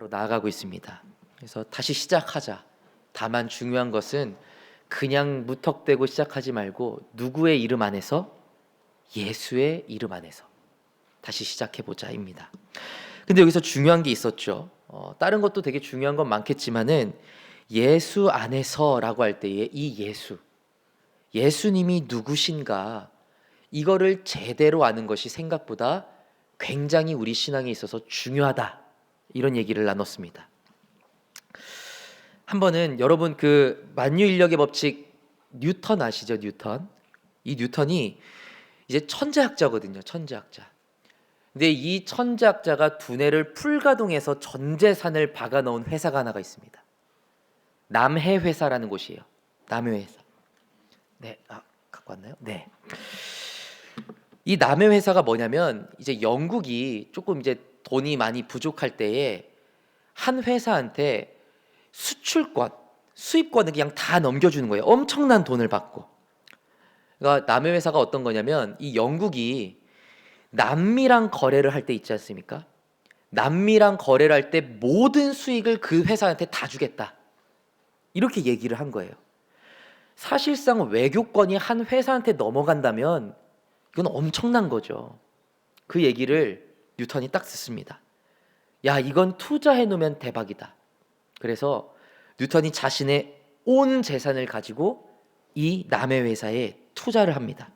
나아가고 있습니다. 그래서 다시 시작하자. 다만 중요한 것은 그냥 무턱대고 시작하지 말고 누구의 이름 안에서? 예수의 이름 안에서 다시 시작해보자입니다. 근데 여기서 중요한 게 있었죠. 다른 것도 되게 중요한 건 많겠지만은 예수 안에서라고 할 때에 이 예수님이 누구신가, 이거를 제대로 아는 것이 생각보다 굉장히 우리 신앙에 있어서 중요하다, 이런 얘기를 나눴습니다. 한 번은 여러분 그 만유인력의 법칙 뉴턴 아시죠? 뉴턴. 이 뉴턴이 이제 천재학자거든요. 천재학자. 근데 이 천재학자가 두뇌를 풀가동해서 전 재산을 박아 넣은 회사가 하나가 있습니다. 남해 회사라는 곳이에요. 남해 회사. 네, 갖고 왔나요? 네. 이 남해 회사가 뭐냐면 이제 영국이 조금 이제 돈이 많이 부족할 때에 한 회사한테 수출권, 수입권을 그냥 다 넘겨주는 거예요. 엄청난 돈을 받고. 그러니까 남해 회사가 어떤 거냐면 이 영국이 남미랑 거래를 할 때 있지 않습니까? 남미랑 거래를 할 때 모든 수익을 그 회사한테 다 주겠다, 이렇게 얘기를 한 거예요. 사실상 외교권이 한 회사한테 넘어간다면 이건 엄청난 거죠. 그 얘기를 뉴턴이 딱 듣습니다. 야, 이건 투자해 놓으면 대박이다. 그래서 뉴턴이 자신의 온 재산을 가지고 이 남해 회사에 투자를 합니다.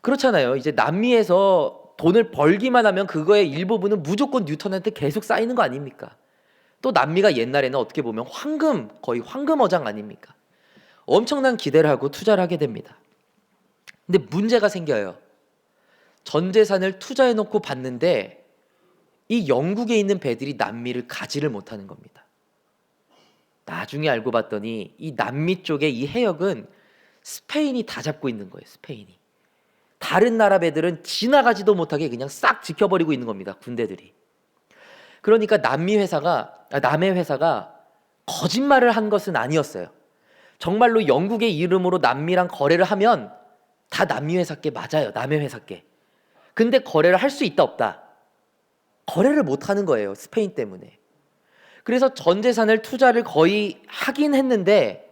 그렇잖아요. 이제 남미에서 돈을 벌기만 하면 그거의 일부분은 무조건 뉴턴한테 계속 쌓이는 거 아닙니까? 또 남미가 옛날에는 어떻게 보면 거의 황금 어장 아닙니까? 엄청난 기대를 하고 투자를 하게 됩니다. 근데 문제가 생겨요. 전 재산을 투자해 놓고 봤는데 이 영국에 있는 배들이 남미를 가지를 못하는 겁니다. 나중에 알고 봤더니 이 남미 쪽에 이 해역은 스페인이 다 잡고 있는 거예요. 스페인이. 다른 나라 배들은 지나가지도 못하게 그냥 싹 지켜버리고 있는 겁니다. 군대들이. 그러니까 남해 회사가 거짓말을 한 것은 아니었어요. 정말로 영국의 이름으로 남미랑 거래를 하면 다 남미 회사께 맞아요. 남해 회사께. 근데 거래를 할 수 있다 없다? 거래를 못 하는 거예요. 스페인 때문에. 그래서 전 재산을 투자를 거의 하긴 했는데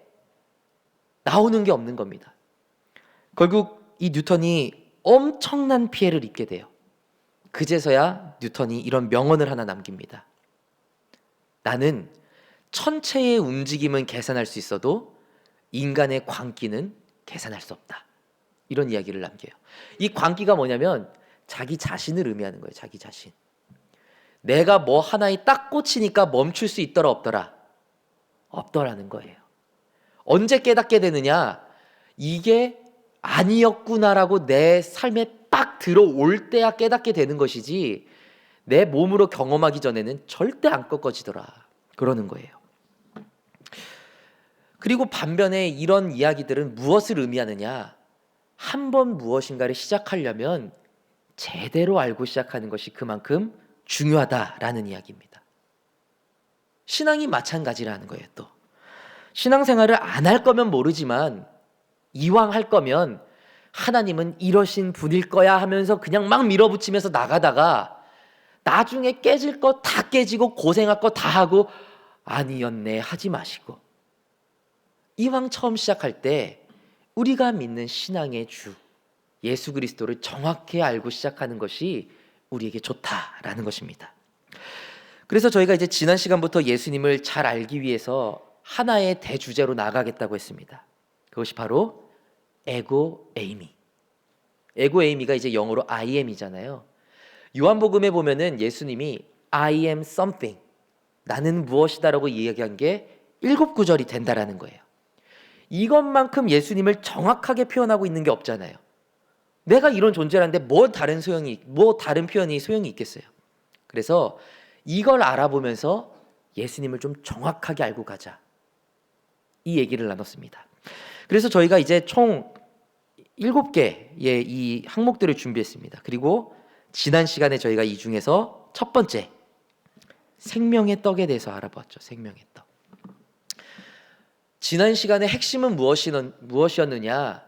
나오는 게 없는 겁니다. 결국 이 뉴턴이 엄청난 피해를 입게 돼요. 그제서야 뉴턴이 이런 명언을 하나 남깁니다. 나는 천체의 움직임은 계산할 수 있어도 인간의 광기는 계산할 수 없다. 이런 이야기를 남겨요. 이 광기가 뭐냐면 자기 자신을 의미하는 거예요. 자기 자신. 내가 뭐 하나에 딱 꽂히니까 멈출 수 있더라 없더라? 없더라는 거예요. 언제 깨닫게 되느냐? 이게 아니었구나라고 내 삶에 딱 들어올 때야 깨닫게 되는 것이지 내 몸으로 경험하기 전에는 절대 안 꺾어지더라, 그러는 거예요. 그리고 반면에 이런 이야기들은 무엇을 의미하느냐? 한번 무엇인가를 시작하려면 제대로 알고 시작하는 것이 그만큼 중요하다라는 이야기입니다. 신앙이 마찬가지라는 거예요. 또 신앙생활을 안 할 거면 모르지만 이왕 할 거면 하나님은 이러신 분일 거야 하면서 그냥 막 밀어붙이면서 나가다가 나중에 깨질 거 다 깨지고 고생할 거 다 하고 아니었네 하지 마시고, 이왕 처음 시작할 때 우리가 믿는 신앙의 주 예수 그리스도를 정확히 알고 시작하는 것이 우리에게 좋다라는 것입니다. 그래서 저희가 이제 지난 시간부터 예수님을 잘 알기 위해서 하나의 대주제로 나가겠다고 했습니다. 그것이 바로 에고 에이미. 에고 에이미가 이제 영어로 I am이잖아요. 요한복음에 보면은 예수님이 I am something, 나는 무엇이다라고 이야기한 게 7구절이 된다라는 거예요. 이것만큼 예수님을 정확하게 표현하고 있는 게 없잖아요. 내가 이런 존재라는데 뭐 다른 표현이 소용이 있겠어요. 그래서 이걸 알아보면서 예수님을 좀 정확하게 알고 가자, 이 얘기를 나눴습니다. 그래서 저희가 이제 총 7개의 이 항목들을 준비했습니다. 그리고 지난 시간에 저희가 이 중에서 첫 번째 생명의 떡에 대해서 알아보았죠. 생명의 떡. 지난 시간에 핵심은 무엇이었느냐?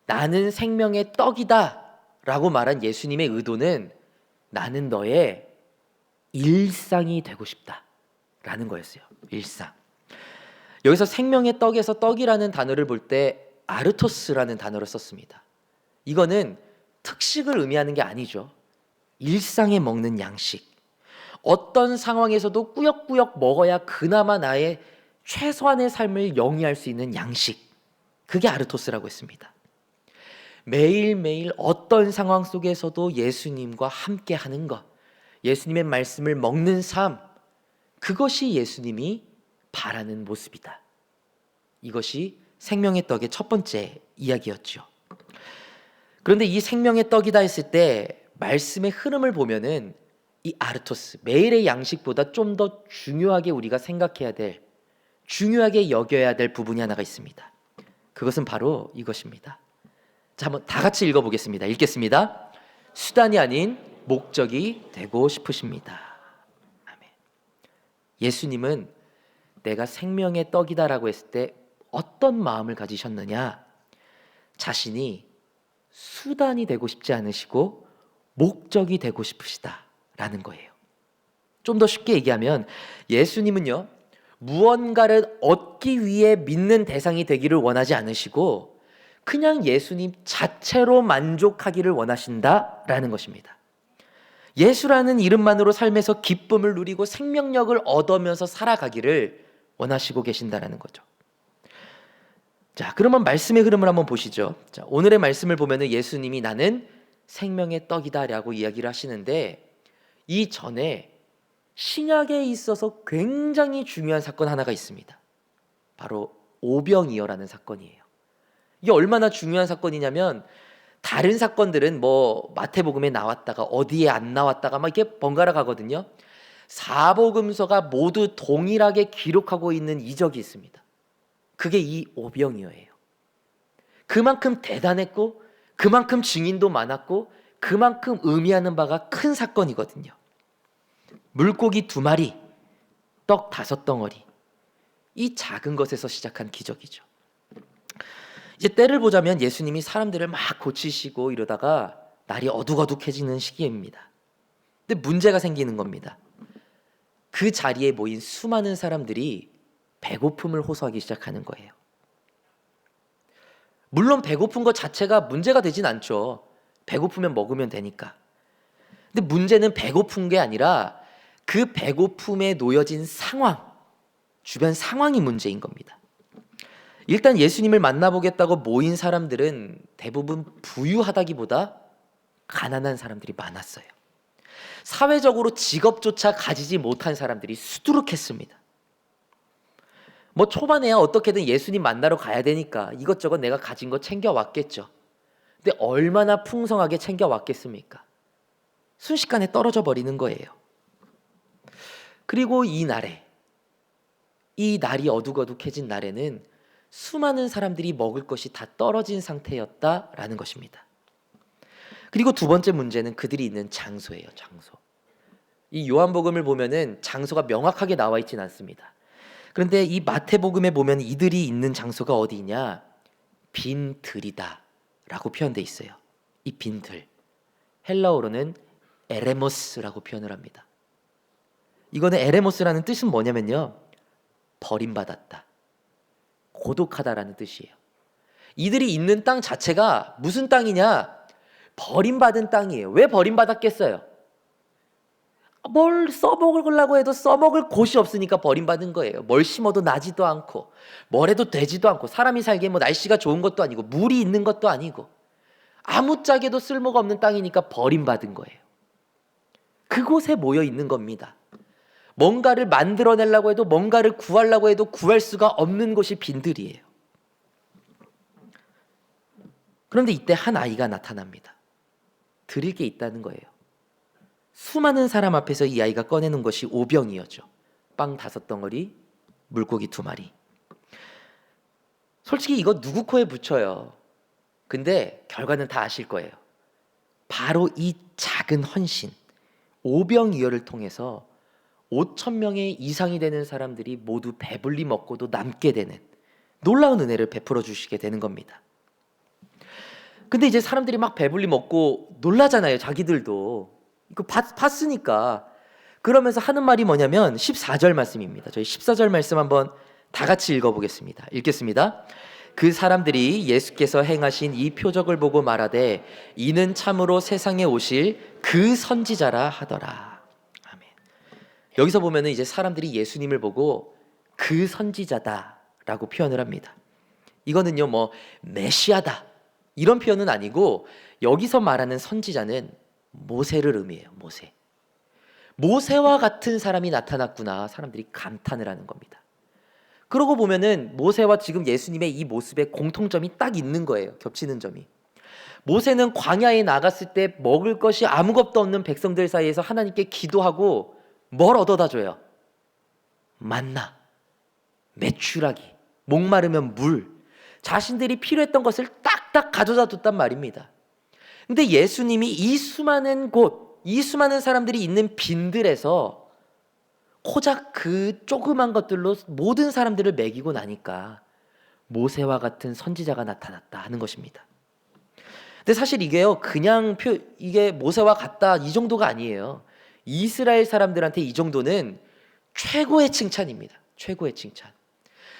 나는 생명의 떡이다 라고 말한 예수님의 의도는 나는 너의 일상이 되고 싶다라는 거였어요. 일상. 여기서 생명의 떡에서 떡이라는 단어를 볼 때 아르토스라는 단어를 썼습니다. 이거는 특식을 의미하는 게 아니죠. 일상에 먹는 양식. 어떤 상황에서도 꾸역꾸역 먹어야 그나마 나의 최소한의 삶을 영위할 수 있는 양식. 그게 아르토스라고 했습니다. 매일매일 어떤 상황 속에서도 예수님과 함께 하는 것, 예수님의 말씀을 먹는 삶, 그것이 예수님이 바라는 모습이다. 이것이 생명의 떡의 첫 번째 이야기였죠. 그런데 이 생명의 떡이다 했을 때 말씀의 흐름을 보면은 이 아르토스, 매일의 양식보다 좀 더 중요하게 우리가 생각해야 될, 중요하게 여겨야 될 부분이 하나가 있습니다. 그것은 바로 이것입니다. 자, 한번 다 같이 읽어보겠습니다. 읽겠습니다. 수단이 아닌 목적이 되고 싶으십니다. 아멘. 예수님은 내가 생명의 떡이다라고 했을 때 어떤 마음을 가지셨느냐? 자신이 수단이 되고 싶지 않으시고 목적이 되고 싶으시다라는 거예요. 좀 더 쉽게 얘기하면 예수님은요, 무언가를 얻기 위해 믿는 대상이 되기를 원하지 않으시고 그냥 예수님 자체로 만족하기를 원하신다라는 것입니다. 예수라는 이름만으로 삶에서 기쁨을 누리고 생명력을 얻으면서 살아가기를 원하시고 계신다라는 거죠. 자, 그러면 말씀의 흐름을 한번 보시죠. 자, 오늘의 말씀을 보면은 예수님이 나는 생명의 떡이다라고 이야기를 하시는데 이 전에 신약에 있어서 굉장히 중요한 사건 하나가 있습니다. 바로 오병이어라는 사건이에요. 이게 얼마나 중요한 사건이냐면 다른 사건들은 뭐 마태복음에 나왔다가 어디에 안 나왔다가 막 이렇게 번갈아 가거든요. 사복음서가 모두 동일하게 기록하고 있는 이적이 있습니다. 그게 이 오병이어예요. 그만큼 대단했고 그만큼 증인도 많았고 그만큼 의미하는 바가 큰 사건이거든요. 물고기 2마리, 떡 5덩어리. 이 작은 것에서 시작한 기적이죠. 이제 때를 보자면 예수님이 사람들을 막 고치시고 이러다가 날이 어둑어둑해지는 시기입니다. 근데 문제가 생기는 겁니다. 그 자리에 모인 수많은 사람들이 배고픔을 호소하기 시작하는 거예요. 물론 배고픈 것 자체가 문제가 되진 않죠. 배고프면 먹으면 되니까. 근데 문제는 배고픈 게 아니라 그 배고픔에 놓여진 상황, 주변 상황이 문제인 겁니다. 일단 예수님을 만나보겠다고 모인 사람들은 대부분 부유하다기보다 가난한 사람들이 많았어요. 사회적으로 직업조차 가지지 못한 사람들이 수두룩했습니다. 뭐 초반에야 어떻게든 예수님 만나러 가야 되니까 이것저것 내가 가진 거 챙겨왔겠죠. 근데 얼마나 풍성하게 챙겨왔겠습니까? 순식간에 떨어져 버리는 거예요. 그리고 이 날이 어둑어둑해진 날에는 수많은 사람들이 먹을 것이 다 떨어진 상태였다라는 것입니다. 그리고 두 번째 문제는 그들이 있는 장소예요. 장소. 이 요한복음을 보면은 장소가 명확하게 나와 있진 않습니다. 그런데 이 마태복음에 보면 이들이 있는 장소가 어디냐? 빈 들이다라고 표현되어 있어요. 이 빈 들. 헬라어로는 에레모스라고 표현을 합니다. 이거는 에레모스라는 뜻은 뭐냐면요, 버림받았다, 고독하다라는 뜻이에요. 이들이 있는 땅 자체가 무슨 땅이냐? 버림받은 땅이에요. 왜 버림받았겠어요? 뭘 써먹으려고 해도 써먹을 곳이 없으니까 버림받은 거예요. 뭘 심어도 나지도 않고 뭘 해도 되지도 않고 사람이 살기에 뭐 날씨가 좋은 것도 아니고 물이 있는 것도 아니고 아무짝에도 쓸모가 없는 땅이니까 버림받은 거예요. 그곳에 모여 있는 겁니다. 뭔가를 만들어내려고 해도 뭔가를 구하려고 해도 구할 수가 없는 곳이 빈들이에요. 그런데 이때 한 아이가 나타납니다. 드릴 게 있다는 거예요. 수많은 사람 앞에서 이 아이가 꺼내는 것이 오병이어죠. 빵 5덩어리, 물고기 2마리. 솔직히 이거 누구 코에 붙여요. 근데 결과는 다 아실 거예요. 바로 이 작은 헌신, 오병이어를 통해서 5,000명의 이상이 되는 사람들이 모두 배불리 먹고도 남게 되는 놀라운 은혜를 베풀어 주시게 되는 겁니다. 근데 이제 사람들이 막 배불리 먹고 놀라잖아요. 자기들도 이거 봤으니까. 그러면서 하는 말이 뭐냐면 14절 말씀입니다. 저희 14절 말씀 한번 다 같이 읽어보겠습니다. 읽겠습니다. 그 사람들이 예수께서 행하신 이 표적을 보고 말하되 이는 참으로 세상에 오실 그 선지자라 하더라. 아멘. 여기서 보면은 이제 사람들이 예수님을 보고 그 선지자다라고 표현을 합니다. 이거는요 뭐 메시아다 이런 표현은 아니고 여기서 말하는 선지자는 모세를 의미해요. 모세와 같은 사람이 나타났구나 사람들이 감탄을 하는 겁니다. 그러고 보면은 모세와 지금 예수님의 이 모습에 공통점이 딱 있는 거예요. 겹치는 점이. 모세는 광야에 나갔을 때 먹을 것이 아무것도 없는 백성들 사이에서 하나님께 기도하고 뭘 얻어다 줘요? 만나, 메추라기, 목마르면 물, 자신들이 필요했던 것을 딱딱 가져다 뒀단 말입니다. 근데 예수님이 이 수많은 곳, 이 수많은 사람들이 있는 빈들에서 고작 그 조그만 것들로 모든 사람들을 먹이고 나니까 모세와 같은 선지자가 나타났다 하는 것입니다. 근데 사실 이게요 이게 모세와 같다 이 정도가 아니에요. 이스라엘 사람들한테 이 정도는 최고의 칭찬입니다. 최고의 칭찬.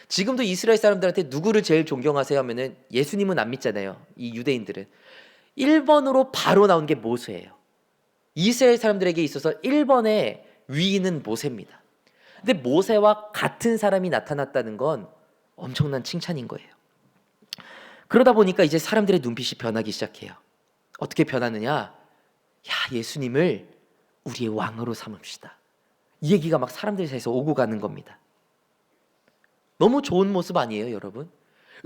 지금도 이스라엘 사람들한테 누구를 제일 존경하세요 하면은 예수님은 안 믿잖아요. 이 유대인들은 1번으로 바로 나온 게 모세예요. 이스라엘 사람들에게 있어서 1번의 위인은 모세입니다. 근데 모세와 같은 사람이 나타났다는 건 엄청난 칭찬인 거예요. 그러다 보니까 이제 사람들의 눈빛이 변하기 시작해요. 어떻게 변하느냐? 야, 예수님을 우리의 왕으로 삼읍시다. 이 얘기가 막 사람들 사이에서 오고 가는 겁니다. 너무 좋은 모습 아니에요, 여러분?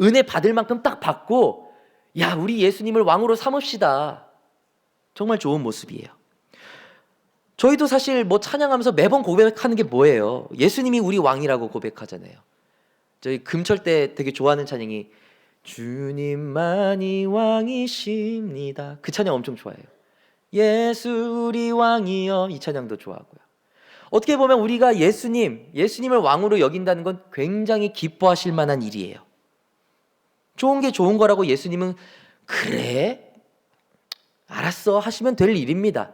은혜 받을 만큼 딱 받고 야, 우리 예수님을 왕으로 삼읍시다. 정말 좋은 모습이에요. 저희도 사실 뭐 찬양하면서 매번 고백하는 게 뭐예요? 예수님이 우리 왕이라고 고백하잖아요. 저희 금철 때 되게 좋아하는 찬양이 주님만이 왕이십니다. 그 찬양 엄청 좋아해요. 예수 우리 왕이여 이 찬양도 좋아하고요. 어떻게 보면 우리가 예수님을 왕으로 여긴다는 건 굉장히 기뻐하실 만한 일이에요. 좋은 게 좋은 거라고 예수님은 그래? 알았어 하시면 될 일입니다.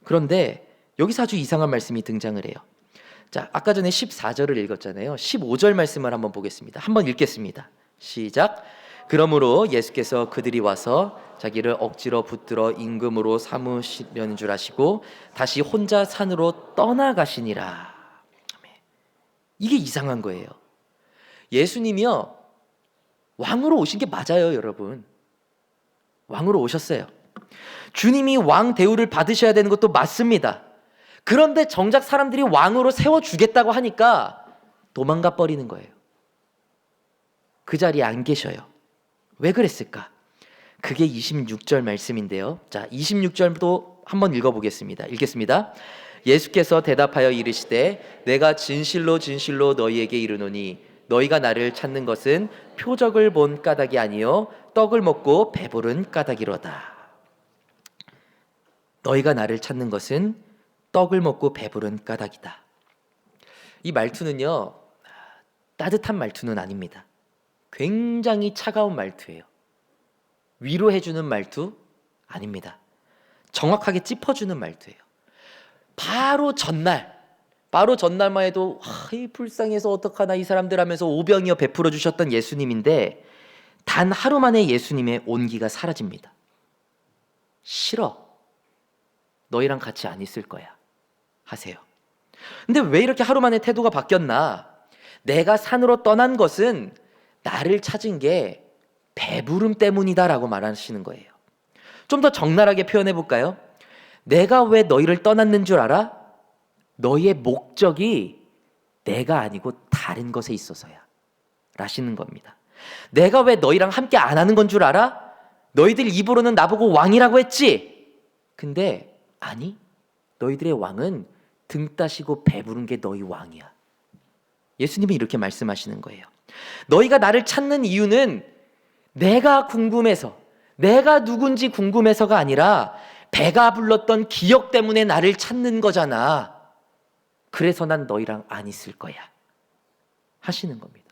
그런데 여기서 아주 이상한 말씀이 등장을 해요. 자, 아까 전에 14절을 읽었잖아요. 15절 말씀을 한번 보겠습니다. 한번 읽겠습니다. 시작. 그러므로 예수께서 그들이 와서 자기를 억지로 붙들어 임금으로 삼으시려는 줄 아시고 다시 혼자 산으로 떠나가시니라. 이게 이상한 거예요. 예수님이요 왕으로 오신 게 맞아요, 여러분. 왕으로 오셨어요. 주님이 왕 대우를 받으셔야 되는 것도 맞습니다. 그런데 정작 사람들이 왕으로 세워주겠다고 하니까 도망가 버리는 거예요. 그 자리에 안 계셔요. 왜 그랬을까? 그게 26절 말씀인데요. 자, 26절도 한번 읽어보겠습니다. 읽겠습니다. 예수께서 대답하여 이르시되 내가 진실로 진실로 너희에게 이르노니 너희가 나를 찾는 것은 표적을 본 까닭이 아니요 떡을 먹고 배부른 까닭이로다. 너희가 나를 찾는 것은 떡을 먹고 배부른 까닭이다. 이 말투는요 따뜻한 말투는 아닙니다. 굉장히 차가운 말투예요. 위로해주는 말투 아닙니다. 정확하게 짚어주는 말투예요. 바로 전날만 해도 이 불쌍해서 어떡하나 이 사람들 하면서 오병이어 베풀어 주셨던 예수님인데 단 하루 만에 예수님의 온기가 사라집니다. 싫어. 너희랑 같이 안 있을 거야. 하세요. 근데 왜 이렇게 하루 만에 태도가 바뀌었나? 내가 산으로 떠난 것은 나를 찾은 게 배부름 때문이다라고 말하시는 거예요. 좀 더 적나라하게 표현해 볼까요? 내가 왜 너희를 떠났는 줄 알아? 너희의 목적이 내가 아니고 다른 것에 있어서야 라시는 겁니다. 내가 왜 너희랑 함께 안 하는 건 줄 알아? 너희들 입으로는 나보고 왕이라고 했지? 근데 아니, 너희들의 왕은 등 따시고 배부른 게 너희 왕이야. 예수님이 이렇게 말씀하시는 거예요. 너희가 나를 찾는 이유는 내가 궁금해서, 내가 누군지 궁금해서가 아니라 배가 불렀던 기억 때문에 나를 찾는 거잖아. 그래서 난 너희랑 안 있을 거야. 하시는 겁니다.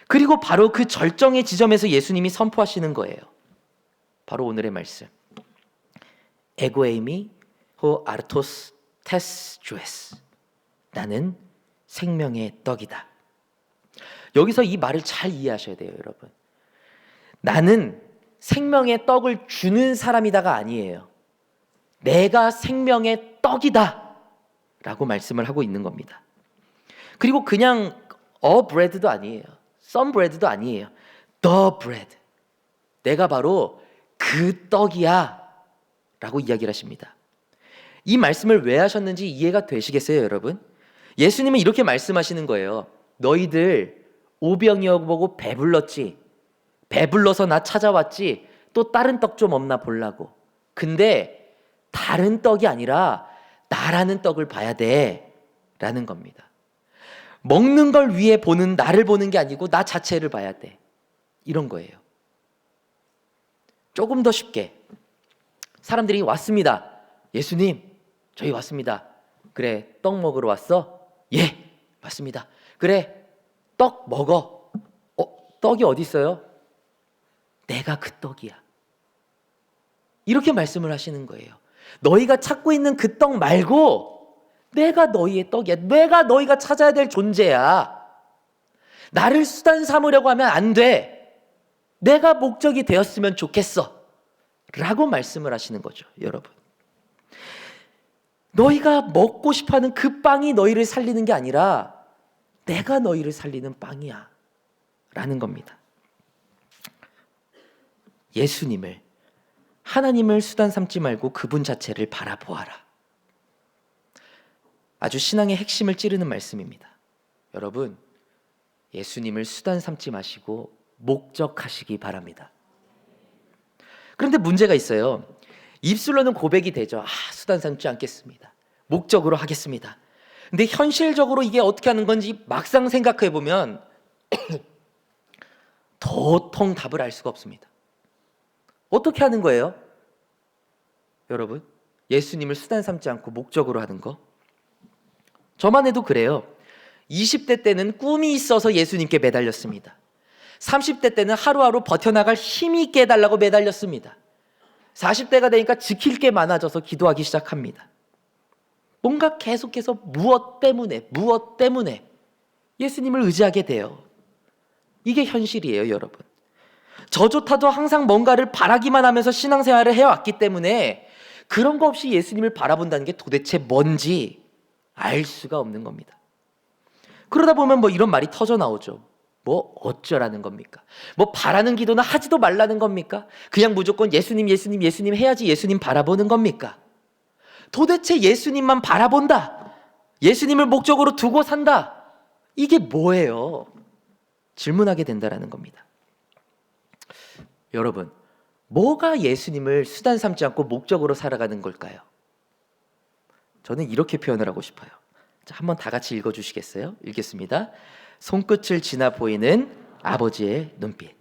그리고 바로 그 절정의 지점에서 예수님이 선포하시는 거예요. 바로 오늘의 말씀. 에고에임이 호 아르토스 테스 주에스. 나는 생명의 떡이다. 여기서 이 말을 잘 이해하셔야 돼요, 여러분. 나는 생명의 떡을 주는 사람이다가 아니에요. 내가 생명의 떡이다 라고 말씀을 하고 있는 겁니다. 그리고 그냥 bread도 아니에요. some bread도 아니에요. the bread. 내가 바로 그 떡이야 라고 이야기를 하십니다. 이 말씀을 왜 하셨는지 이해가 되시겠어요, 여러분? 예수님은 이렇게 말씀하시는 거예요. 너희들 오병이어보고 배불렀지. 배불러서 나 찾아왔지. 또 다른 떡 좀 없나 보려고. 근데 다른 떡이 아니라 나라는 떡을 봐야 돼 라는 겁니다. 먹는 걸 위해 보는 나를 보는 게 아니고 나 자체를 봐야 돼. 이런 거예요. 조금 더 쉽게 사람들이 왔습니다. 예수님, 저희 왔습니다. 그래, 떡 먹으러 왔어? 예, 맞습니다. 그래, 떡 먹어. 떡이 어디 있어요? 내가 그 떡이야. 이렇게 말씀을 하시는 거예요. 너희가 찾고 있는 그 떡 말고 내가 너희의 떡이야. 내가 너희가 찾아야 될 존재야. 나를 수단 삼으려고 하면 안 돼. 내가 목적이 되었으면 좋겠어 라고 말씀을 하시는 거죠, 여러분. 너희가 먹고 싶어하는 그 빵이 너희를 살리는 게 아니라 내가 너희를 살리는 빵이야 라는 겁니다. 예수님을, 하나님을 수단 삼지 말고 그분 자체를 바라보아라. 아주 신앙의 핵심을 찌르는 말씀입니다. 여러분, 예수님을 수단 삼지 마시고 목적하시기 바랍니다. 그런데 문제가 있어요. 입술로는 고백이 되죠. 수단 삼지 않겠습니다. 목적으로 하겠습니다. 근데 현실적으로 이게 어떻게 하는 건지 막상 생각해 보면 도통 답을 알 수가 없습니다. 어떻게 하는 거예요? 여러분, 예수님을 수단 삼지 않고 목적으로 하는 거. 저만 해도 그래요. 20대 때는 꿈이 있어서 예수님께 매달렸습니다. 30대 때는 하루하루 버텨나갈 힘이 있게 해달라고 매달렸습니다. 40대가 되니까 지킬 게 많아져서 기도하기 시작합니다. 뭔가 계속해서 무엇 때문에 예수님을 의지하게 돼요. 이게 현실이에요, 여러분. 저조차도 항상 뭔가를 바라기만 하면서 신앙생활을 해왔기 때문에 그런 거 없이 예수님을 바라본다는 게 도대체 뭔지 알 수가 없는 겁니다. 그러다 보면 이런 말이 터져 나오죠. 어쩌라는 겁니까? 바라는 기도는 하지도 말라는 겁니까? 그냥 무조건 예수님 해야지 예수님 바라보는 겁니까? 도대체 예수님만 바라본다, 예수님을 목적으로 두고 산다, 이게 뭐예요? 질문하게 된다라는 겁니다. 여러분, 뭐가 예수님을 수단 삼지 않고 목적으로 살아가는 걸까요? 저는 이렇게 표현을 하고 싶어요. 자, 한번 다 같이 읽어주시겠어요? 읽겠습니다. 손끝을 지나 보이는 아버지의 눈빛.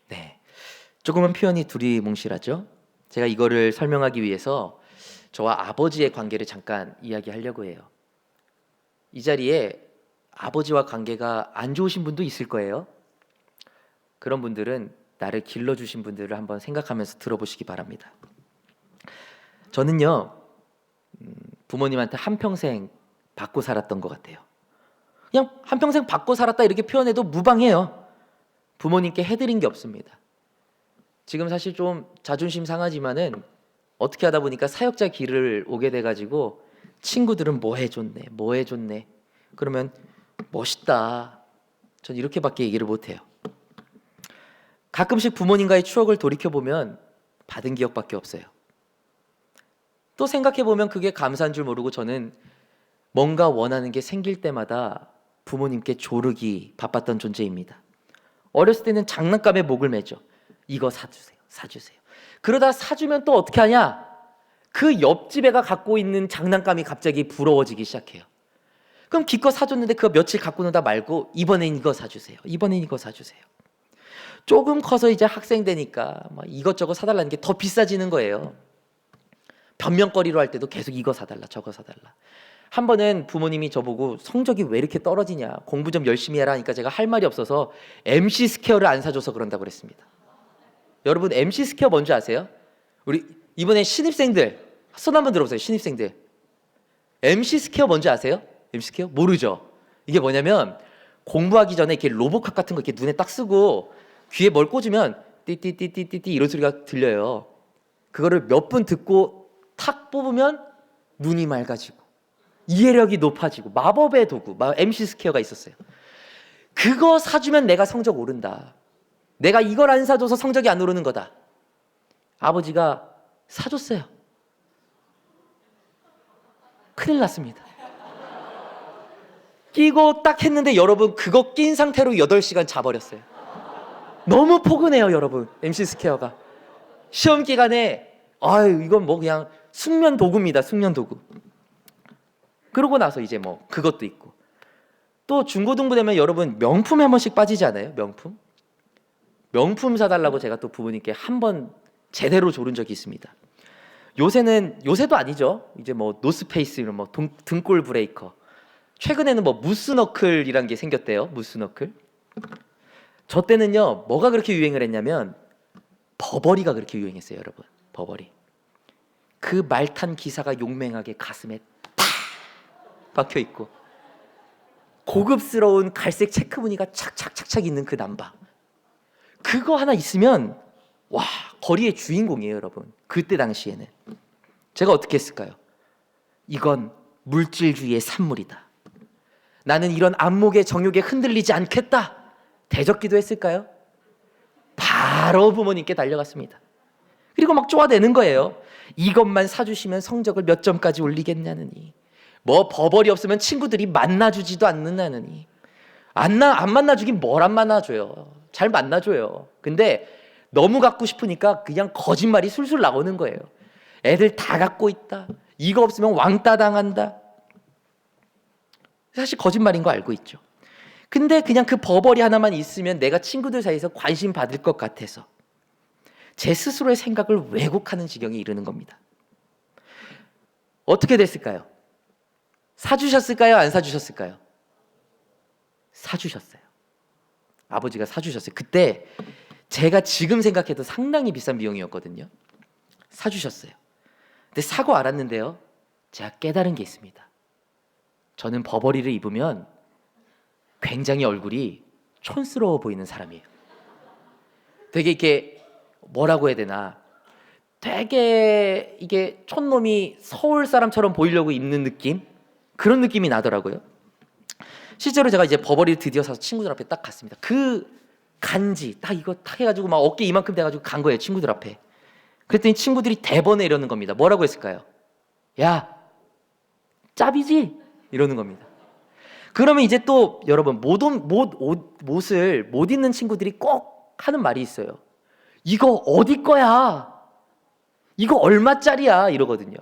네, 조금은 표현이 두리뭉실하죠? 제가 이거를 설명하기 위해서 저와 아버지의 관계를 잠깐 이야기하려고 해요. 이 자리에 아버지와 관계가 안 좋으신 분도 있을 거예요. 그런 분들은 나를 길러주신 분들을 한번 생각하면서 들어보시기 바랍니다. 저는요, 부모님한테 한평생 받고 살았던 것 같아요. 그냥 한평생 받고 살았다 이렇게 표현해도 무방해요. 부모님께 해드린 게 없습니다. 지금 사실 좀 자존심 상하지만은 어떻게 하다 보니까 사역자 길을 오게 돼가지고 친구들은 뭐 해줬네 그러면 멋있다, 전 이렇게밖에 얘기를 못해요. 가끔씩 부모님과의 추억을 돌이켜보면 받은 기억밖에 없어요. 또 생각해보면 그게 감사한 줄 모르고 저는 뭔가 원하는 게 생길 때마다 부모님께 조르기 바빴던 존재입니다. 어렸을 때는 장난감에 목을 매죠. 이거 사주세요. 그러다 사주면 또 어떻게 하냐? 그 옆집 애가 갖고 있는 장난감이 갑자기 부러워지기 시작해요. 그럼 기껏 사줬는데 그거 며칠 갖고 노다 말고 이번엔 이거 사주세요. 조금 커서 이제 학생 되니까 이것저것 사달라는 게 더 비싸지는 거예요. 변명거리로 할 때도 계속 이거 사달라 저거 사달라. 한 번은 부모님이 저보고 성적이 왜 이렇게 떨어지냐, 공부 좀 열심히 해라 하니까 제가 할 말이 없어서 MC 스퀘어를 안 사줘서 그런다고 그랬습니다. 여러분, MC 스퀘어 뭔지 아세요? 우리 이번에 신입생들 손 한번 들어보세요. 신입생들. MC 스퀘어 뭔지 아세요? MC 스퀘어? 모르죠? 이게 뭐냐면 공부하기 전에 이렇게 로보캅 같은 거 이렇게 눈에 딱 쓰고 귀에 뭘 꽂으면 띠띠띠띠띠띠 이런 소리가 들려요. 그거를 몇 분 듣고 탁 뽑으면 눈이 맑아지고 이해력이 높아지고 마법의 도구, MC 스퀘어가 있었어요. 그거 사주면 내가 성적 오른다. 내가 이걸 안 사줘서 성적이 안 오르는 거다. 아버지가 사줬어요. 큰일 났습니다. 끼고 딱 했는데 여러분 그거 낀 상태로 8시간 자버렸어요. 너무 포근해요 여러분. MC 스퀘어가 시험 기간에 이건 뭐 그냥 숙면 도구입니다. 숙면 도구. 그러고 나서 이제 뭐 그것도 있고 또 중고등부 되면 여러분 명품에 한 번씩 빠지지 않아요? 명품 사달라고 제가 또 부모님께 한 번 제대로 조른 적이 있습니다. 요새도 아니죠. 이제 뭐 노스페이스 이런 뭐 등골 브레이커. 최근에는 뭐 무스너클이란 게 생겼대요. 무스너클. 저 때는요 뭐가 그렇게 유행을 했냐면 버버리가 그렇게 유행했어요 여러분. 버버리. 그 말탄 기사가 용맹하게 가슴에 탁 박혀있고 고급스러운 갈색 체크 무늬가 착착착착 있는 그 남바. 그거 하나 있으면 와 거리의 주인공이에요 여러분. 그때 당시에는 제가 어떻게 했을까요? 이건 물질주의의 산물이다. 나는 이런 안목의 정욕에 흔들리지 않겠다. 대적기도 했을까요? 바로 부모님께 달려갔습니다. 그리고 막 쪼아대는 거예요. 이것만 사주시면 성적을 몇 점까지 올리겠냐느니, 뭐 버벌이 없으면 친구들이 만나주지도 않는다느니. 안 만나주긴 뭘 안 만나줘요. 잘 만나줘요. 근데 너무 갖고 싶으니까 그냥 거짓말이 술술 나오는 거예요. 애들 다 갖고 있다. 이거 없으면 왕따 당한다. 사실 거짓말인 거 알고 있죠. 근데 그냥 그 버버리 하나만 있으면 내가 친구들 사이에서 관심 받을 것 같아서 제 스스로의 생각을 왜곡하는 지경에 이르는 겁니다. 어떻게 됐을까요? 사주셨을까요? 안 사주셨을까요? 사주셨어요. 아버지가 사주셨어요. 그때 제가 지금 생각해도 상당히 비싼 비용이었거든요. 사주셨어요. 근데 사고 알았는데요, 제가 깨달은 게 있습니다. 저는 버버리를 입으면 굉장히 얼굴이 촌스러워 보이는 사람이에요. 되게 이렇게 뭐라고 해야 되나, 되게 이게 촌놈이 서울 사람처럼 보이려고 입는 느낌? 그런 느낌이 나더라고요. 실제로 제가 이제 버버리를 드디어 사서 친구들 앞에 딱 갔습니다. 그 간지 딱 이거 딱 해가지고 막 어깨 이만큼 돼가지고 간 거예요, 친구들 앞에. 그랬더니 친구들이 대번에 이러는 겁니다. 뭐라고 했을까요? 야, 짭이지? 이러는 겁니다. 그러면 이제 또 여러분 옷을 못 입는 친구들이 꼭 하는 말이 있어요. 이거 어디 거야? 이거 얼마짜리야? 이러거든요.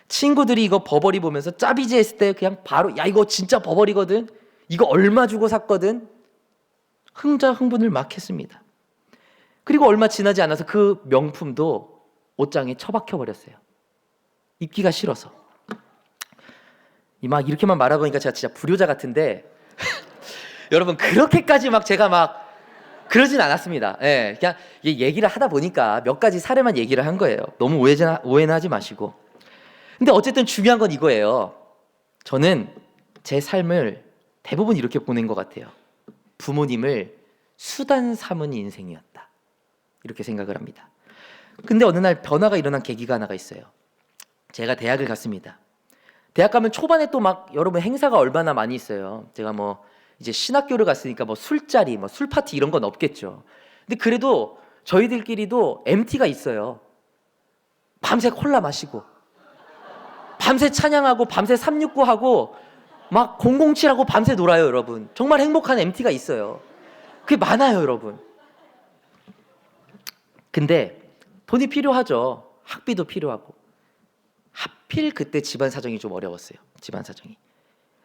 친구들이 이거 버버리 보면서 짭이지 했을 때 그냥 바로 야 이거 진짜 버버리거든? 이거 얼마 주고 샀거든? 흥분을 막 했습니다. 그리고 얼마 지나지 않아서 그 명품도 옷장에 처박혀 버렸어요. 입기가 싫어서. 막 이렇게만 말해보니까 제가 진짜 불효자 같은데 여러분 그렇게까지 막 제가 막 그러진 않았습니다. 예, 그냥 얘기를 하다 보니까 몇 가지 사례만 얘기를 한 거예요. 너무 오해는 하지 마시고. 근데 어쨌든 중요한 건 이거예요. 저는 제 삶을 대부분 이렇게 보낸 것 같아요. 부모님을 수단 삼은 인생이었다. 이렇게 생각을 합니다. 근데 어느 날 변화가 일어난 계기가 하나가 있어요. 제가 대학을 갔습니다. 대학 가면 초반에 또 막 여러분 행사가 얼마나 많이 있어요. 제가 뭐 이제 신학교를 갔으니까 뭐 술자리, 뭐 술파티 이런 건 없겠죠. 근데 그래도 저희들끼리도 MT가 있어요. 밤새 콜라 마시고 밤새 찬양하고 밤새 369하고 막 007하고 밤새 놀아요 여러분. 정말 행복한 MT가 있어요. 그게 많아요 여러분. 근데 돈이 필요하죠. 학비도 필요하고. 하필 그때 집안 사정이 좀 어려웠어요. 집안 사정이.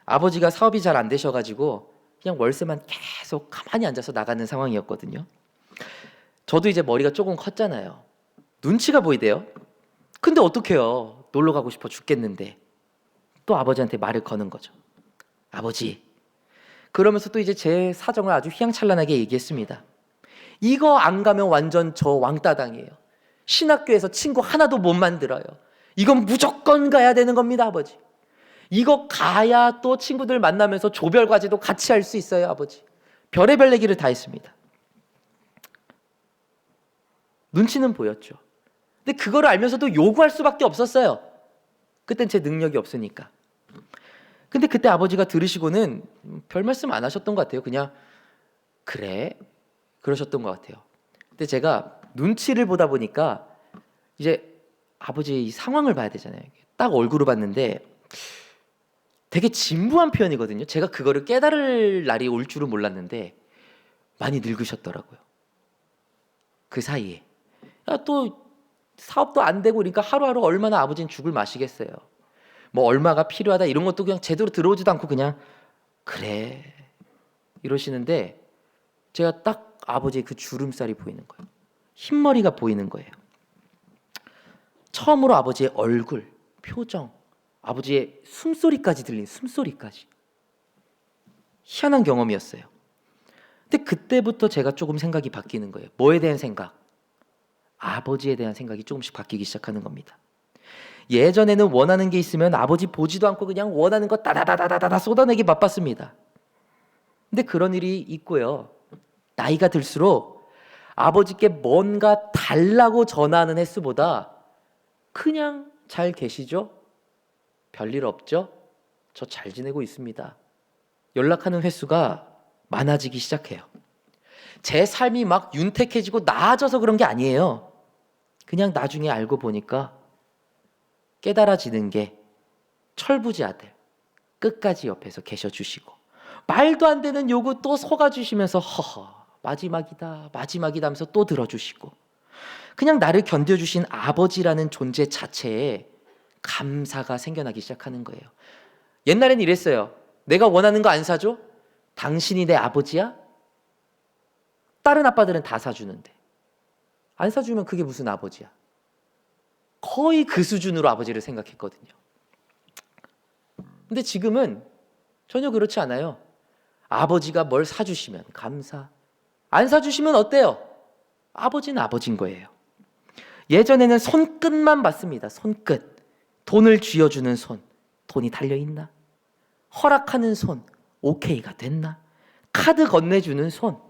아버지가 사업이 잘 안 되셔가지고 그냥 월세만 계속 가만히 앉아서 나가는 상황이었거든요. 저도 이제 머리가 조금 컸잖아요. 눈치가 보이대요. 근데 어떡해요. 놀러 가고 싶어 죽겠는데. 또 아버지한테 말을 거는 거죠. 아버지. 그러면서 또 이제 제 사정을 아주 휘황찬란하게 얘기했습니다. 이거 안 가면 완전 저 왕따당이에요. 신학교에서 친구 하나도 못 만들어요. 이건 무조건 가야 되는 겁니다, 아버지. 이거 가야 또 친구들 만나면서 조별 과제도 같이 할 수 있어요, 아버지. 별의별 얘기를 다 했습니다. 눈치는 보였죠. 근데 그거를 알면서도 요구할 수밖에 없었어요. 그땐 제 능력이 없으니까. 근데 그때 아버지가 들으시고는 별 말씀 안 하셨던 것 같아요. 그냥 그래 그러셨던 것 같아요. 근데 제가 눈치를 보다 보니까 이제 아버지의 이 상황을 봐야 되잖아요. 딱 얼굴을 봤는데 되게 진부한 표현이거든요. 제가 그거를 깨달을 날이 올 줄은 몰랐는데 많이 늙으셨더라고요. 그 사이에. 또 사업도 안 되고 그러니까 하루하루 얼마나 아버지는 죽을 마시겠어요. 뭐 얼마가 필요하다 이런 것도 그냥 제대로 들어오지도 않고 그냥 그래 이러시는데 제가 딱 아버지의 그 주름살이 보이는 거예요. 흰머리가 보이는 거예요. 처음으로 아버지의 얼굴, 표정, 아버지의 숨소리까지 들린 숨소리까지. 희한한 경험이었어요. 근데 그때부터 제가 조금 생각이 바뀌는 거예요. 뭐에 대한 생각? 아버지에 대한 생각이 조금씩 바뀌기 시작하는 겁니다. 예전에는 원하는 게 있으면 아버지 보지도 않고 그냥 원하는 거 따다다다다다 쏟아내기 바빴습니다. 근데 그런 일이 있고요. 나이가 들수록 아버지께 뭔가 달라고 전화하는 횟수보다 그냥 잘 계시죠? 별일 없죠? 저 잘 지내고 있습니다. 연락하는 횟수가 많아지기 시작해요. 제 삶이 막 윤택해지고 나아져서 그런 게 아니에요. 그냥 나중에 알고 보니까 깨달아지는 게 철부지 아들 끝까지 옆에서 계셔주시고 말도 안 되는 요구 또 속아주시면서 허허 마지막이다 마지막이다 하면서 또 들어주시고 그냥 나를 견뎌주신 아버지라는 존재 자체에 감사가 생겨나기 시작하는 거예요. 옛날엔 이랬어요. 내가 원하는 거 안 사줘? 당신이 내 아버지야? 다른 아빠들은 다 사주는데 안 사주면 그게 무슨 아버지야? 거의 그 수준으로 아버지를 생각했거든요. 근데 지금은 전혀 그렇지 않아요. 아버지가 뭘 사주시면 감사, 안 사주시면 어때요? 아버지는 아버지인 거예요. 예전에는 손끝만 봤습니다. 손끝. 돈을 쥐어주는 손. 돈이 달려있나? 허락하는 손. 오케이가 됐나? 카드 건네주는 손.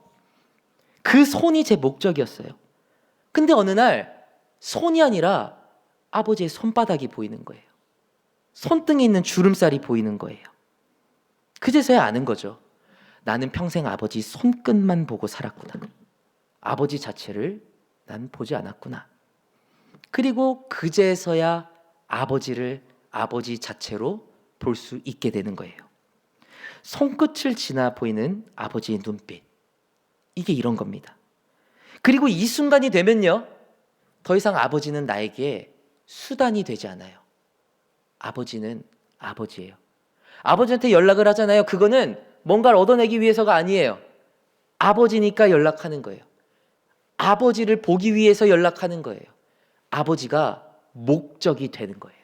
그 손이 제 목적이었어요. 근데 어느 날 손이 아니라 아버지의 손바닥이 보이는 거예요. 손등에 있는 주름살이 보이는 거예요. 그제서야 아는 거죠. 나는 평생 아버지 손끝만 보고 살았구나. 아버지 자체를 난 보지 않았구나. 그리고 그제서야 아버지를 아버지 자체로 볼 수 있게 되는 거예요. 손끝을 지나 보이는 아버지의 눈빛. 이게 이런 겁니다. 그리고 이 순간이 되면요. 더 이상 아버지는 나에게 수단이 되지 않아요. 아버지는 아버지예요. 아버지한테 연락을 하잖아요. 그거는 뭔가를 얻어내기 위해서가 아니에요. 아버지니까 연락하는 거예요. 아버지를 보기 위해서 연락하는 거예요. 아버지가 목적이 되는 거예요.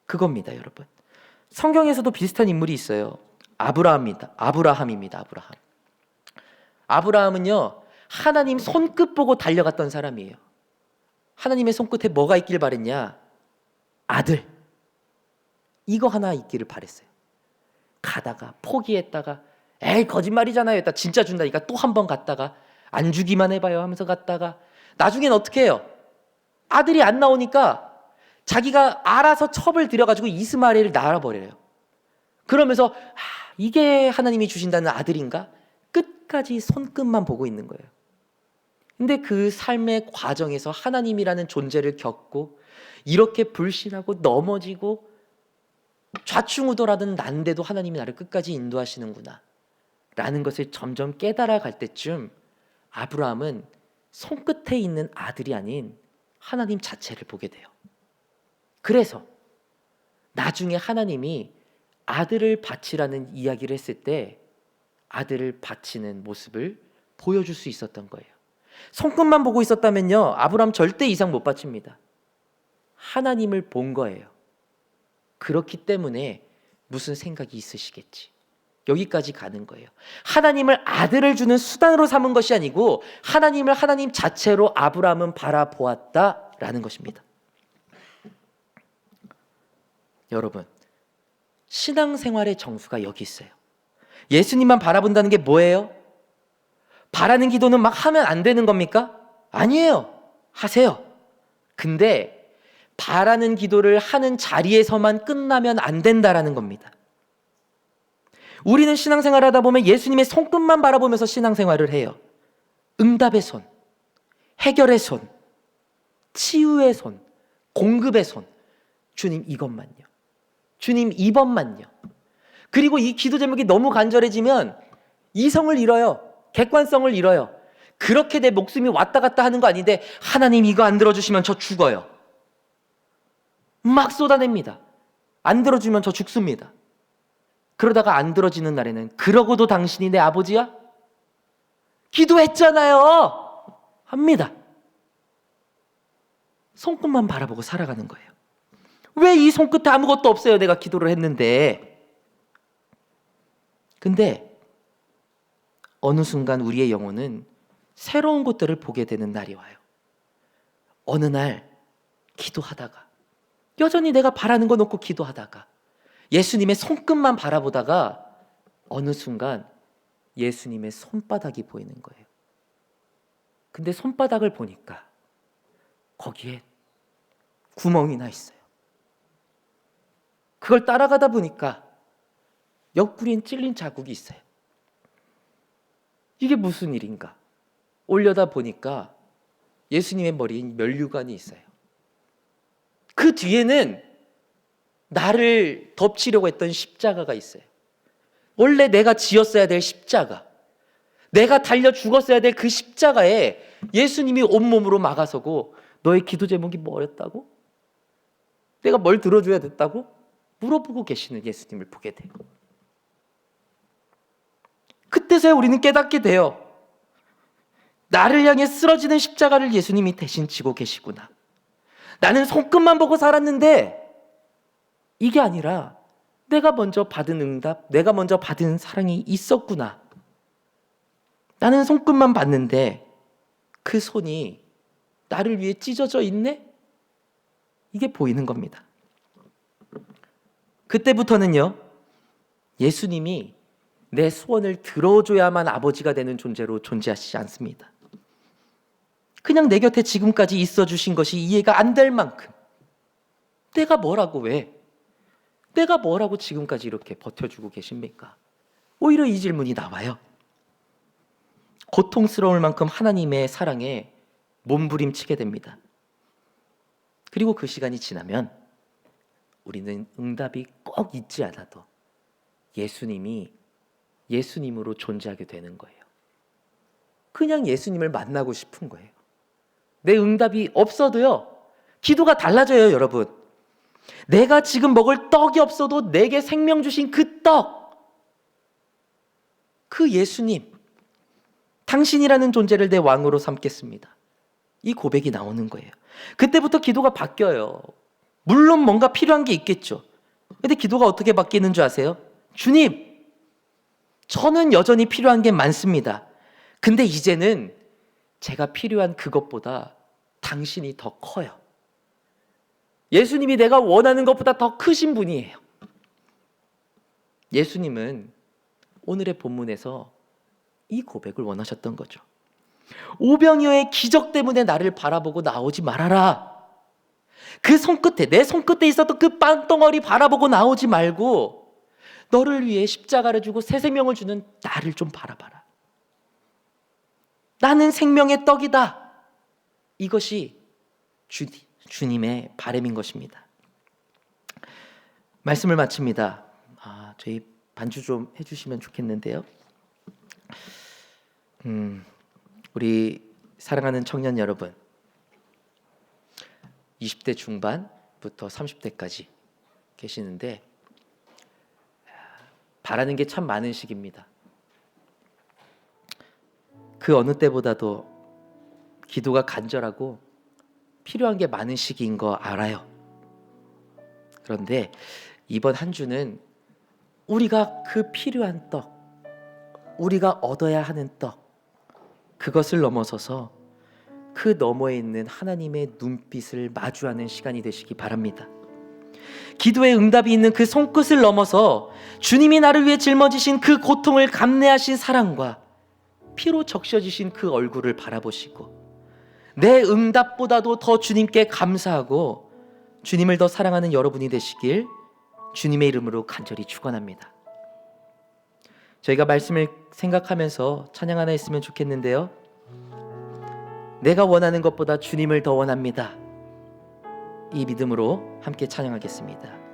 그겁니다, 여러분. 성경에서도 비슷한 인물이 있어요. 아브라함입니다. 아브라함은요, 하나님 손끝 보고 달려갔던 사람이에요. 하나님의 손끝에 뭐가 있길 바랬냐? 아들. 이거 하나 있기를 바랬어요. 가다가 포기했다가 에이 거짓말이잖아요 했다 진짜 준다니까 또 한 번 갔다가 안 주기만 해봐요 하면서 갔다가 나중엔 어떻게 해요? 아들이 안 나오니까 자기가 알아서 첩을 들여가지고 이스마엘을 낳아버려요. 그러면서 이게 하나님이 주신다는 아들인가? 끝까지 손끝만 보고 있는 거예요. 근데 그 삶의 과정에서 하나님이라는 존재를 겪고 이렇게 불신하고 넘어지고 좌충우돌하던 난데도 하나님이 나를 끝까지 인도하시는구나 라는 것을 점점 깨달아 갈 때쯤 아브라함은 손끝에 있는 아들이 아닌 하나님 자체를 보게 돼요. 그래서 나중에 하나님이 아들을 바치라는 이야기를 했을 때 아들을 바치는 모습을 보여줄 수 있었던 거예요. 손끝만 보고 있었다면요 아브라함 절대 이상 못 바칩니다. 하나님을 본 거예요. 그렇기 때문에 무슨 생각이 있으시겠지. 여기까지 가는 거예요. 하나님을 아들을 주는 수단으로 삼은 것이 아니고 하나님을 하나님 자체로 아브라함은 바라보았다. 라는 것입니다. 여러분, 신앙생활의 정수가 여기 있어요. 예수님만 바라본다는 게 뭐예요? 바라는 기도는 막 하면 안 되는 겁니까? 아니에요. 하세요. 근데 바라는 기도를 하는 자리에서만 끝나면 안 된다라는 겁니다. 우리는 신앙생활 하다 보면 예수님의 손끝만 바라보면서 신앙생활을 해요. 응답의 손, 해결의 손, 치유의 손, 공급의 손. 주님 이것만요. 주님 이번만요. 그리고 이 기도 제목이 너무 간절해지면 이성을 잃어요. 객관성을 잃어요. 그렇게 내 목숨이 왔다 갔다 하는 거 아닌데 하나님 이거 안 들어주시면 저 죽어요. 막 쏟아냅니다. 안 들어주면 저 죽습니다. 그러다가 안 들어지는 날에는 그러고도 당신이 내 아버지야? 기도했잖아요. 합니다. 손끝만 바라보고 살아가는 거예요. 왜 이 손끝에 아무것도 없어요? 내가 기도를 했는데. 근데 어느 순간 우리의 영혼은 새로운 것들을 보게 되는 날이 와요. 어느 날 기도하다가 여전히 내가 바라는 거 놓고 기도하다가 예수님의 손끝만 바라보다가 어느 순간 예수님의 손바닥이 보이는 거예요. 근데 손바닥을 보니까 거기에 구멍이 나 있어요. 그걸 따라가다 보니까 옆구리엔 찔린 자국이 있어요. 이게 무슨 일인가? 올려다 보니까 예수님의 머리에 면류관이 있어요. 그 뒤에는 나를 덮치려고 했던 십자가가 있어요. 원래 내가 지었어야 될 십자가, 내가 달려 죽었어야 될 그 십자가에 예수님이 온몸으로 막아서고 너의 기도 제목이 뭐였다고? 내가 뭘 들어줘야 됐다고? 물어보고 계시는 예수님을 보게 돼요. 그때서야 우리는 깨닫게 돼요. 나를 향해 쓰러지는 십자가를 예수님이 대신 지고 계시구나. 나는 손끝만 보고 살았는데 이게 아니라 내가 먼저 받은 응답, 내가 먼저 받은 사랑이 있었구나. 나는 손끝만 봤는데 그 손이 나를 위해 찢어져 있네? 이게 보이는 겁니다. 그때부터는요, 예수님이 내 소원을 들어줘야만 아버지가 되는 존재로 존재하시지 않습니다. 그냥 내 곁에 지금까지 있어 주신 것이 이해가 안 될 만큼 내가 뭐라고 왜? 내가 뭐라고 지금까지 이렇게 버텨주고 계십니까? 오히려 이 질문이 나와요. 고통스러울 만큼 하나님의 사랑에 몸부림치게 됩니다. 그리고 그 시간이 지나면 우리는 응답이 꼭 있지 않아도 예수님이 예수님으로 존재하게 되는 거예요. 그냥 예수님을 만나고 싶은 거예요. 내 응답이 없어도요, 기도가 달라져요, 여러분. 내가 지금 먹을 떡이 없어도 내게 생명 주신 그 떡, 그 예수님, 당신이라는 존재를 내 왕으로 삼겠습니다. 이 고백이 나오는 거예요. 그때부터 기도가 바뀌어요. 물론 뭔가 필요한 게 있겠죠. 근데 기도가 어떻게 바뀌는 줄 아세요? 주님, 저는 여전히 필요한 게 많습니다. 근데 이제는 제가 필요한 그것보다 당신이 더 커요. 예수님이 내가 원하는 것보다 더 크신 분이에요. 예수님은 오늘의 본문에서 이 고백을 원하셨던 거죠. 오병이어의 기적 때문에 나를 바라보고 나오지 말아라. 그 손끝에, 내 손끝에 있었던 그 빵덩어리 바라보고 나오지 말고 너를 위해 십자가를 주고 새 생명을 주는 나를 좀 바라봐라. 나는 생명의 떡이다. 이것이 주님의 바람인 것입니다. 말씀을 마칩니다. 저희 반주 좀 해주시면 좋겠는데요. 우리 사랑하는 청년 여러분, 20대 중반부터 30대까지 계시는데 바라는 게 참 많은 시기입니다. 그 어느 때보다도 기도가 간절하고 필요한 게 많은 시기인 거 알아요. 그런데 이번 한 주는 우리가 그 필요한 떡, 우리가 얻어야 하는 떡, 그것을 넘어서서 그 너머에 있는 하나님의 눈빛을 마주하는 시간이 되시기 바랍니다. 기도의 응답이 있는 그 손끝을 넘어서 주님이 나를 위해 짊어지신 그 고통을 감내하신 사랑과 피로 적셔지신 그 얼굴을 바라보시고 내 응답보다도 더 주님께 감사하고 주님을 더 사랑하는 여러분이 되시길 주님의 이름으로 간절히 축원합니다. 저희가 말씀을 생각하면서 찬양 하나 했으면 좋겠는데요. 내가 원하는 것보다 주님을 더 원합니다. 이 믿음으로 함께 찬양하겠습니다.